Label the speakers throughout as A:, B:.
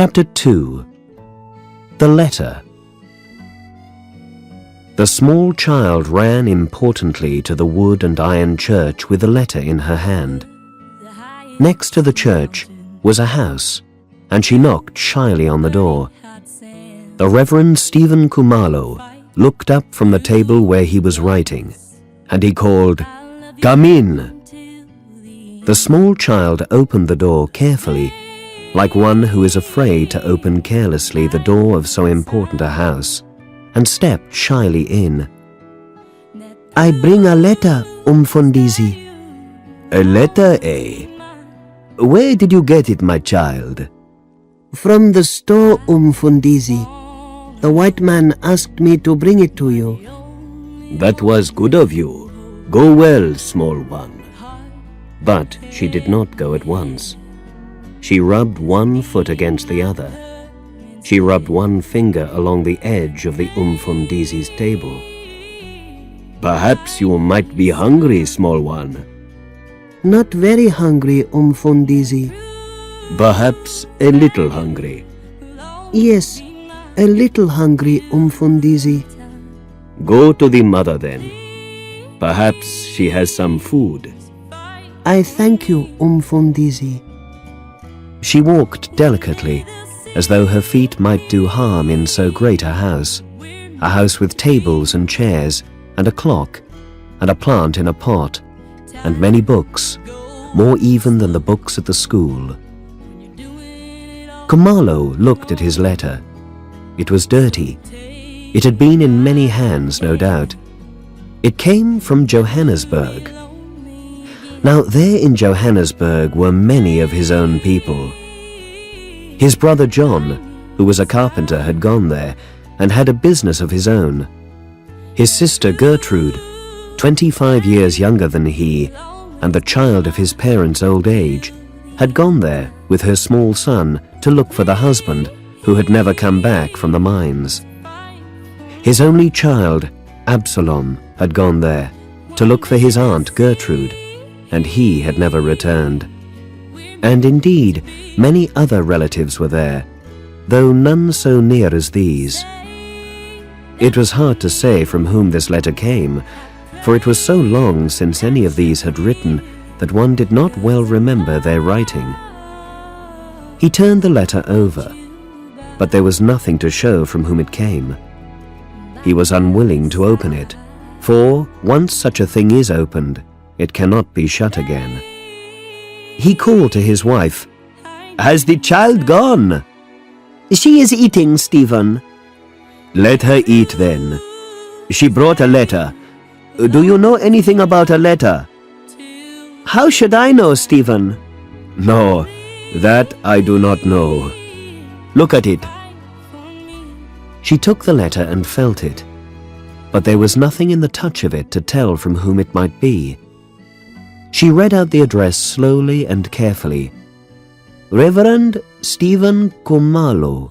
A: Chapter 2. The Letter. The small child ran importantly to the wood and iron church with the letter in her hand. Next to the church was a house, and she knocked shyly on the door. The Reverend Stephen Kumalo looked up from the table where he was writing, and he called, "Come in." The small child opened the door carefully, like one who is afraid to open carelessly the door of so important a house, and stepped shyly in. "I bring a letter, Mfundisi." "A letter, eh? Where did you get it, my child?"
B: "From the store, Mfundisi. The white man asked me to bring it to you."
A: "That was good of you. Go well, small one." But she did not go at once. She rubbed one foot against the other. She rubbed one finger along the edge of the Mfundisi's table. "Perhaps you might be hungry, small one."
B: "Not very hungry, Mfundisi."
A: "Perhaps a little hungry."
B: "Yes, a little hungry, Mfundisi."
A: "Go to the mother then. Perhaps she has some food."
B: "I thank you, Mfundisi."
A: She walked delicately, as though her feet might do harm in so great a house with tables and chairs, and a clock, and a plant in a pot, and many books, more even than the books at the school. Kumalo looked at his letter. It was dirty. It had been in many hands, no doubt. It came from Johannesburg. Now there in Johannesburg were many of his own people. His brother John, who was a carpenter, had gone there and had a business of his own. His sister Gertrude, 25 years younger than he, and the child of his parents' old age, had gone there with her small son to look for the husband who had never come back from the mines. His only child, Absalom, had gone there to look for his aunt Gertrude, and he had never returned. And indeed, many other relatives were there, though none so near as these. It was hard to say from whom this letter came, for it was so long since any of these had written that one did not well remember their writing. He turned the letter over, but there was nothing to show from whom it came. He was unwilling to open it, for once such a thing is opened, it cannot be shut again. He called to his wife, "Has the child gone?"
B: "She is eating, Stephen."
A: "Let her eat then. She brought a letter. Do you know anything about a letter?"
B: "How should I know, Stephen?"
A: "No, that I do not know. Look at it." She took the letter and felt it, but there was nothing in the touch of it to tell from whom it might be. She read out the address slowly and carefully. "Reverend Stephen Kumalo,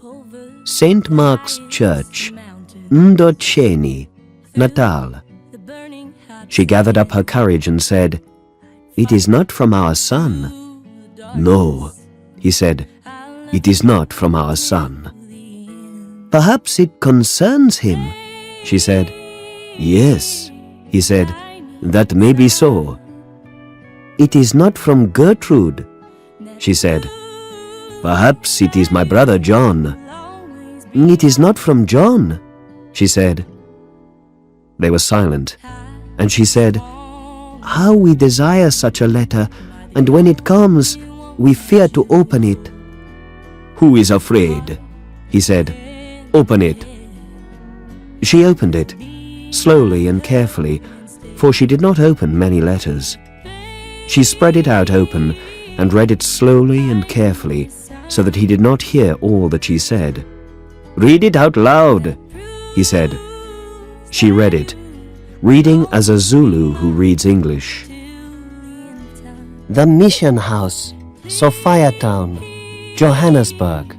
A: St. Mark's Church, Ndotsheni, Natal." She gathered up her courage and said, "It is not from our son." "No," he said, "it is not from our son."
B: "Perhaps it concerns him,"
A: she said. "Yes," he said, "that may be so."
B: "It is not from Gertrude,"
A: she said. "Perhaps it is my brother John."
B: "It is not from John,"
A: she said. They were silent, and she said,
B: "How we desire such a letter, and when it comes, we fear to open it."
A: "Who is afraid?" he said. "Open it." She opened it, slowly and carefully, for she did not open many letters. She spread it out open and read it slowly and carefully, so that he did not hear all that she said. "Read it out loud," he said. She read it, reading as a Zulu who reads English.
B: "The Mission House, Sophia Town, Johannesburg,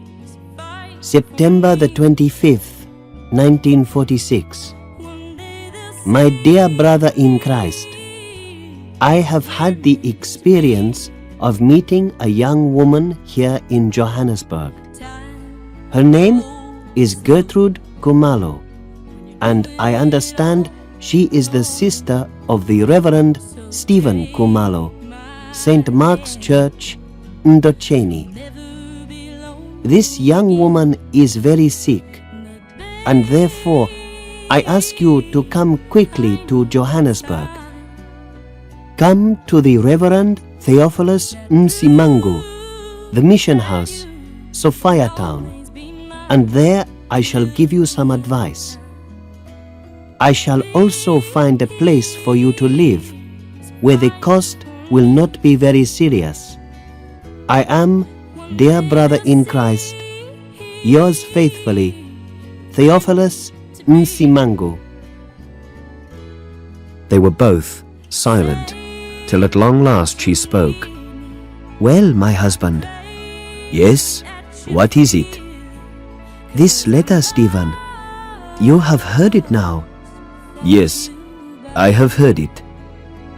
B: September the 25th, 1946. My dear brother in Christ, I have had the experience of meeting a young woman here in Johannesburg. Her name is Gertrude Kumalo, and I understand she is the sister of the Reverend Stephen Kumalo, St. Mark's Church, Ndotsheni. This young woman is very sick, and therefore I ask you to come quickly to Johannesburg. Come to the Reverend Theophilus Nsimangu, the mission house, Sophia Town, and there I shall give you some advice. I shall also find a place for you to live where the cost will not be very serious. I am, dear brother in Christ, yours faithfully, Theophilus Nsimangu.
A: They were both silent, till at long last she spoke.
B: Well, my husband.
A: Yes, what is it?
B: This letter, Stephen. You have heard it now.
A: Yes, I have heard it.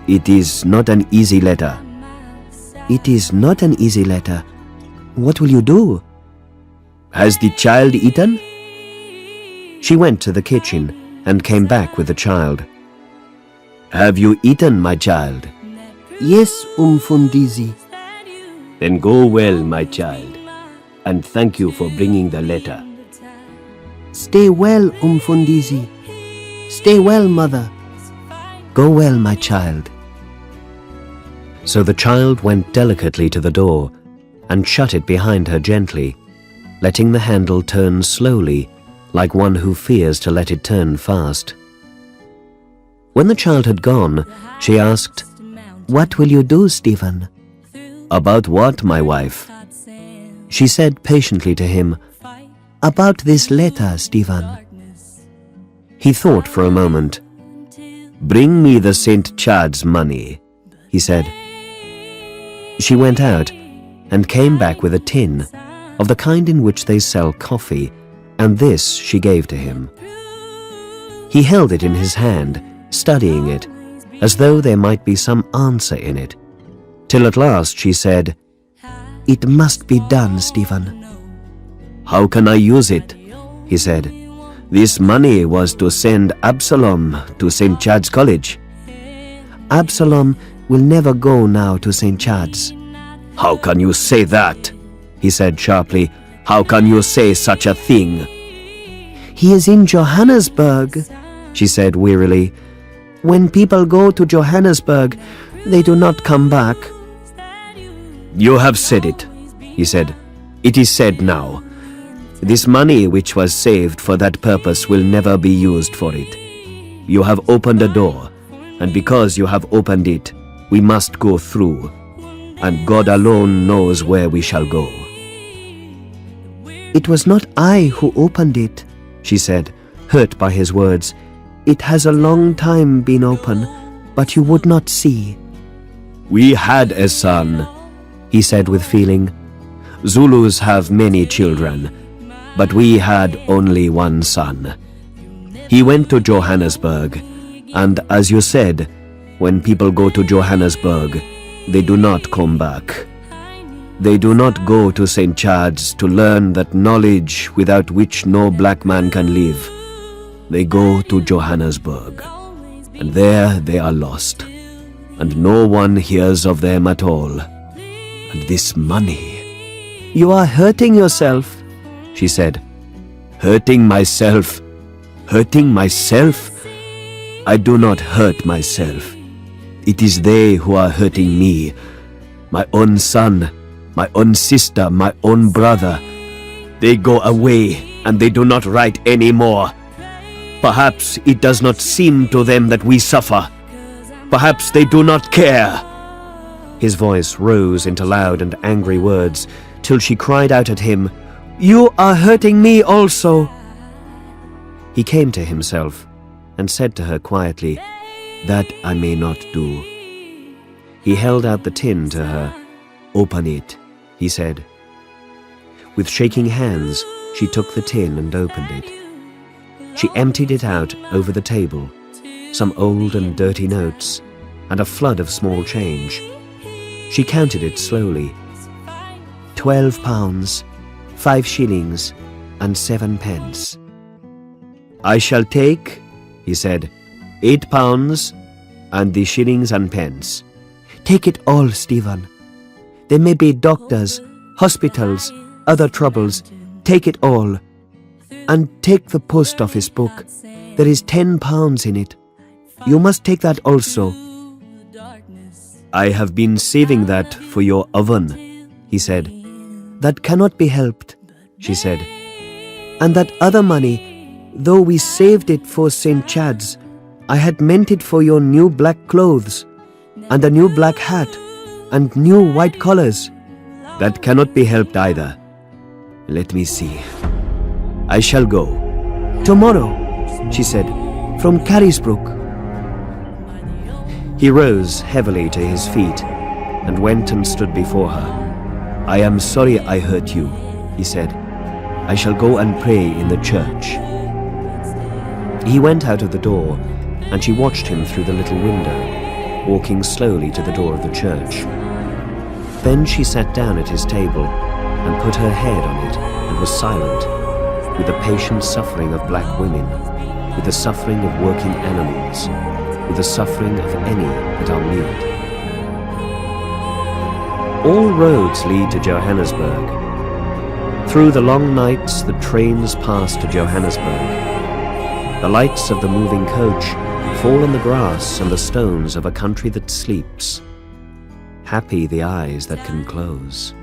A: It is not an easy letter.
B: It is not an easy letter. What will you do?
A: Has the child eaten? She went to the kitchen and came back with the child. Have you eaten, my child?
B: Yes, Umfundisi.
A: Then go well, my child, and thank you for bringing the letter.
B: Stay well, Umfundisi. Stay well, mother. Go well, my child.
A: So the child went delicately to the door and shut it behind her gently, letting the handle turn slowly, like one who fears to let it turn fast. When the child had gone, she asked,
B: What will you do, Stephen?
A: About what, my wife?
B: She said patiently to him, About this letter, Stephen.
A: He thought for a moment. Bring me the St. Chad's money, he said. She went out and came back with a tin of the kind in which they sell coffee, and this she gave to him. He held it in his hand, studying it, as though there might be some answer in it, till at last she said,
B: It must be done, Stephen.
A: How can I use it? He said. This money was to send Absalom to St. Chad's College.
B: Absalom will never go now to St. Chad's.
A: How can you say that? He said sharply. How can you say such a thing?
B: He is in Johannesburg, she said wearily. When people go to Johannesburg, they do not come back.
A: You have said it, he said. It is said now. This money which was saved for that purpose will never be used for it. You have opened a door, and because you have opened it, we must go through, and God alone knows where we shall go.
B: It was not I who opened it, she said, hurt by his words. It has a long time been open, but you would not see.
A: We had a son, he said with feeling. Zulus have many children, but we had only one son. He went to Johannesburg, and as you said, when people go to Johannesburg, they do not come back. They do not go to St. Chad's to learn that knowledge without which no black man can live. They go to Johannesburg, and there they are lost, and no one hears of them at all. And this money...
B: You are hurting yourself, she said.
A: Hurting myself? Hurting myself? I do not hurt myself. It is they who are hurting me. My own son, my own sister, my own brother. They go away and they do not write any more. Perhaps it does not seem to them that we suffer. Perhaps they do not care. His voice rose into loud and angry words, till she cried out at him, You are hurting me also. He came to himself and said to her quietly, That I may not do. He held out the tin to her. Open it, he said. With shaking hands, she took the tin and opened it. She emptied it out over the table, some old and dirty notes, and a flood of small change. She counted it slowly. £12, 5 shillings, and 7 pence. I shall take, he said, 8 pounds and the shillings and pence.
B: Take it all, Stephen. There may be doctors, hospitals, other troubles. Take it all. And take the post office book. There is 10 pounds in it. You must take that also.
A: I have been saving that for your oven, he said.
B: That cannot be helped,
A: she said.
B: And that other money, though we saved it for St. Chad's, I had meant it for your new black clothes, and a new black hat, and new white collars.
A: That cannot be helped either. Let me see. I shall go.
B: Tomorrow, she said, from Carisbrook.
A: He rose heavily to his feet and went and stood before her. I am sorry I hurt you, he said. I shall go and pray in the church. He went out of the door, and she watched him through the little window, walking slowly to the door of the church. Then she sat down at his table and put her head on it and was silent, with the patient suffering of black women, with the suffering of working animals, with the suffering of any that are mute. All roads lead to Johannesburg. Through the long nights the trains pass to Johannesburg. The lights of the moving coach fall on the grass and the stones of a country that sleeps. Happy the eyes that can close.